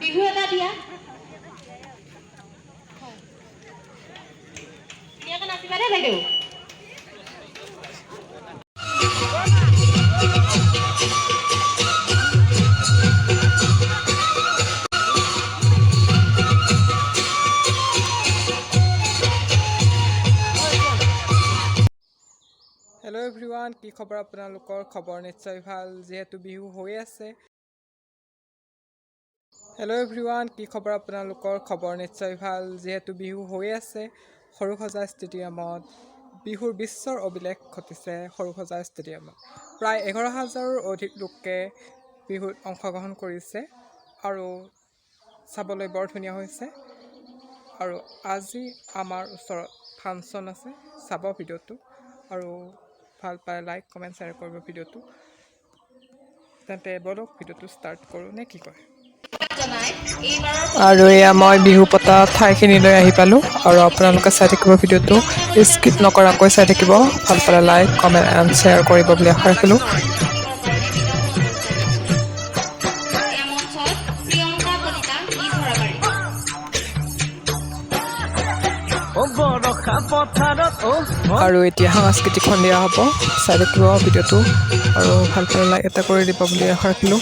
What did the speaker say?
বিহু এটা দিয়া ধুনীয়াকৈ নাচিবা দেই বাইদেউ হেল্ল' এভৰিৱান কি খবৰ আপোনালোকৰ খবৰ নিশ্চয় ভাল যিহেতু বিহু হৈ আছে হেল্ল' এভৰিৱান কি খবৰ আপোনালোকৰ খবৰ নিশ্চয় ভাল যিহেতু বিহু হৈ আছে সৰুসজাই ষ্টেডিয়ামত বিহুৰ বিশ্বৰ অভিলেখ ঘটিছে সৰুসজাই ষ্টেডিয়ামত প্ৰায় 11,000ৰো অধিক লোকে বিহুত অংশগ্ৰহণ কৰিছে আৰু চাবলৈ বৰ ধুনীয়া হৈছে আৰু আজি আমাৰ ওচৰত ফাংচন আছে চাব ভিডিঅ'টো আৰু ভাল পায় লাইক কমেণ্ট শ্বেয়াৰ কৰিব ভিডিঅ'টো তেন্তে বলক ভিডিঅ'টো ষ্টাৰ্ট কৰোঁ নে কি কয় আৰু এয়া মই বিহু পতা ঠাইখিনিলৈ আহি পালোঁ আৰু আপোনালোকে চাই থাকিব ভিডিঅ'টো স্কিপ নকৰাকৈ চাই থাকিব ভাল পালে লাইক কমেণ্ট এণ্ড শ্বেয়াৰ কৰিব বুলি আশা ৰাখিলোঁ আৰু এতিয়া সাংস্কৃতিক সন্ধিয়া হ'ব চাই থাকিব ভিডিঅ'টো আৰু ভাল পালে লাইক এটা কৰি দিব বুলি আশা ৰাখিলোঁ